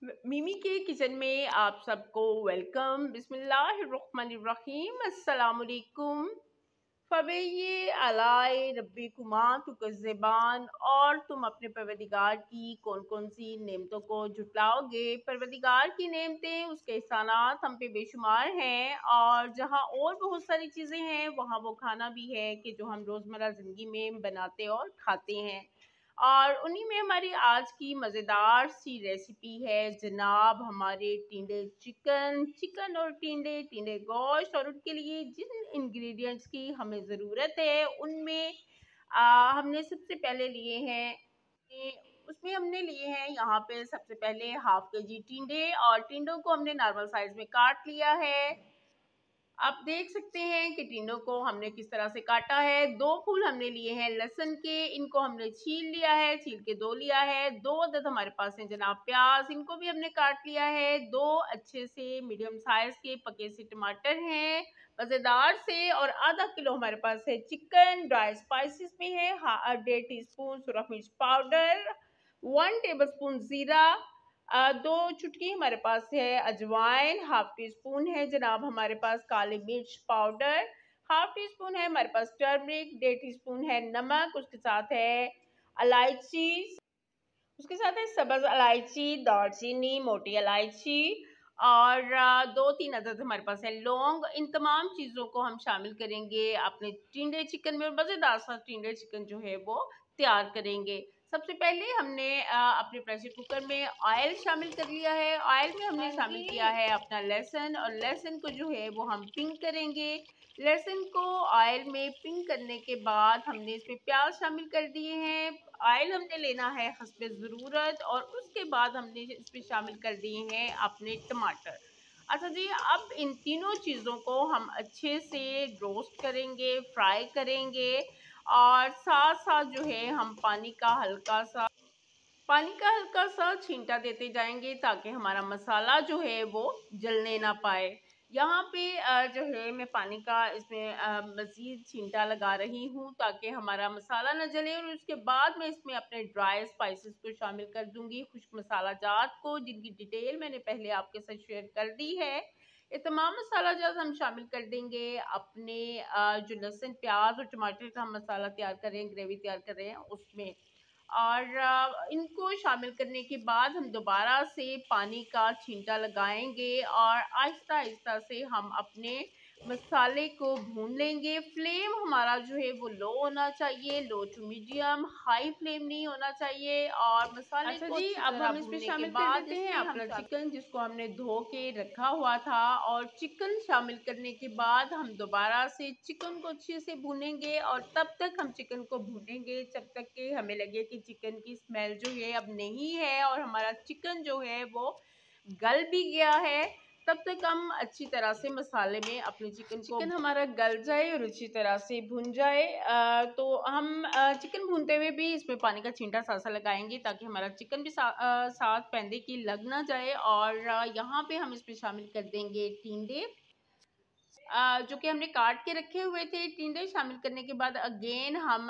मिमी के किचन में आप सबको वेलकम। बिस्मिल्लाहिर्रहमानिर्रहीम, अस्सलाम वालेकुम। फ़बैये अलाए रब्बिकुमा तुकज़्ज़िबान। और तुम अपने परवरदिगार की कौन कौन सी नेमतों को झुटलाओगे। परवरदिगार की नेमतें, उसके एहसानात हम पे बेशुमार हैं, और जहाँ और बहुत सारी चीज़ें हैं वहाँ वो खाना भी है कि जो हम रोज़मर्रा ज़िंदगी में बनाते और खाते हैं। और उन्हीं में हमारी आज की मज़ेदार सी रेसिपी है जनाब हमारे टिंडे चिकन। चिकन और टिंडे, टिंडे गोश्त, और उनके लिए जिन इंग्रेडिएंट्स की हमें ज़रूरत है उनमें हमने सबसे पहले लिए हैं उसमें हमने लिए हैं यहाँ पे सबसे पहले हाफ के जी टिंडे, और टिंडों को हमने नॉर्मल साइज में काट लिया है। आप देख सकते हैं कि टिंडों को हमने किस तरह से काटा है। 2 फूल हमने लिए हैं लहसुन के, इनको हमने छील लिया है, छील के धो लिया है। 2 अदद हमारे पास हैं जनाब प्याज, इनको भी हमने काट लिया है। 2 अच्छे से मीडियम साइज के पके से टमाटर हैं मज़ेदार से, और आधा किलो हमारे पास है चिकन। ड्राई स्पाइसेस में है 1.5 टीस्पून सुरख मिर्च पाउडर, 1 टेबल स्पून जीरा, 2 चुटकी हमारे पास है अजवाइन, हाफ टी स्पून है जनाब हमारे पास काली मिर्च पाउडर, हाफ टी स्पून है हमारे पास टर्मरिक, 1.5 टीस्पून है नमक, उसके साथ है इलायची, उसके साथ है सब्ज इलायची, दालचीनी, मोटी इलायची, और 2-3 अदद हमारे पास है लौंग। इन तमाम चीज़ों को हम शामिल करेंगे अपने टिंडे चिकन में। मज़ेदार सा टिंडे चिकन जो है वो तैयार करेंगे। सबसे पहले हमने अपने प्रेशर कुकर में ऑयल शामिल कर लिया है। ऑयल में हमने शामिल किया है अपना लहसुन, और लहसुन को जो है वो हम पिंक करेंगे। लहसुन को ऑयल में पिंक करने के बाद हमने इसमें प्याज शामिल कर दिए हैं। ऑयल हमने लेना है हस्बे ज़रूरत, और उसके बाद हमने इसमें शामिल कर दिए हैं अपने टमाटर। अच्छा जी, अब इन तीनों चीज़ों को हम अच्छे से रोस्ट करेंगे, फ्राई करेंगे, और साथ साथ जो है हम पानी का हल्का सा छींटा देते जाएंगे ताकि हमारा मसाला जो है वो जलने ना पाए। यहाँ पे जो है मैं पानी का इसमें मज़ीद छींटा लगा रही हूँ ताकि हमारा मसाला ना जले, और उसके बाद मैं इसमें अपने ड्राई स्पाइसेस को शामिल कर दूंगी, खुश्क मसाला जात को, जिनकी डिटेल मैंने पहले आपके साथ शेयर कर दी है। ये तमाम मसाला जात हम शामिल कर देंगे अपने जो लहसुन प्याज और टमाटर का हम मसाला तैयार कर रहे हैं, ग्रेवी तैयार कर रहे हैं उसमें। और इनको शामिल करने के बाद हम दोबारा से पानी का छींटा लगाएंगे, और आहिस्ता आहिस्ता से हम अपने मसाले को भून लेंगे। फ्लेम हमारा जो है वो लो होना चाहिए, लो टू मीडियम, हाई फ्लेम नहीं होना चाहिए। और मसाले अच्छा को जी, अच्छी अब तरह हम इसमें भूनने के शामिल कर बाद देते हैं इसमें हम अपना चिकन। चिकन जिसको हमने धो के रखा हुआ था, और चिकन शामिल करने के बाद हम दोबारा से चिकन को अच्छे से भूनेंगे, और तब तक हम चिकन को भूनेंगे जब तक कि हमें लगे कि चिकन की स्मेल जो है अब नहीं है और हमारा चिकन जो है वो गल भी गया है। तब तक हम अच्छी तरह से मसाले में अपने चिकन को, चिकन हमारा गल जाए और अच्छी तरह से भुन जाए। तो हम चिकन भूनते हुए भी इसमें पानी का छींटा साथ साथ लगाएंगे ताकि हमारा चिकन भी साथ पैंदे की लग ना जाए। और यहाँ पे हम इसमें शामिल कर देंगे टिंडे, जो कि हमने काट के रखे हुए थे। टिंडे शामिल करने के बाद अगेन हम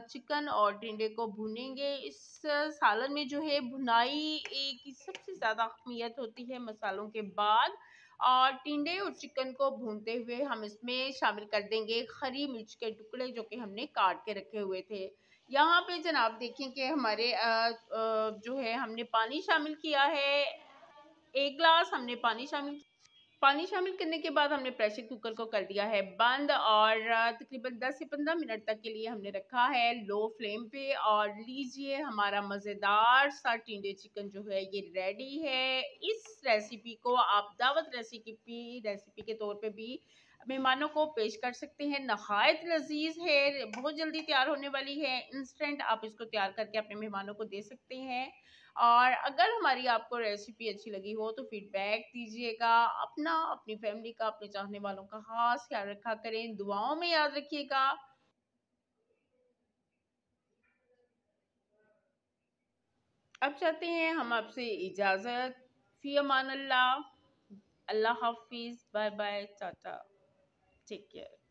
चिकन और टिंडे को भूनेंगे। इस सालन में जो है भुनाई की सबसे ज़्यादा अहमियत होती है मसालों के बाद। और टिंडे और चिकन को भूनते हुए हम इसमें शामिल कर देंगे हरी मिर्च के टुकड़े जो कि हमने काट के रखे हुए थे। यहाँ पे जनाब देखें कि हमारे जो है हमने पानी शामिल किया है, 1 ग्लास हमने पानी शामिल करने के बाद हमने प्रेशर कुकर को कर दिया है बंद, और तकरीबन 10 से 15 मिनट तक के लिए हमने रखा है लो फ्लेम पे। और लीजिए हमारा मज़ेदार सा टिंडे चिकन जो है ये रेडी है। इस रेसिपी को आप दावत रेसिपी के तौर पे भी मेहमानों को पेश कर सकते हैं। नहायत लजीज है, बहुत जल्दी तैयार होने वाली है, इंस्टेंट आप इसको तैयार करके अपने मेहमानों को दे सकते हैं। और अगर हमारी आपको रेसिपी अच्छी लगी हो तो फीडबैक दीजिएगा। अपना, अपनी फैमिली का, अपने चाहने वालों का खास ख्याल रखा करें, दुआओं में याद रखिएगा। अब चाहते हैं हम आपसे इजाज़त। फी अमान अल्लाह, अल्लाह हाफिज़, bye bye, tata, take care.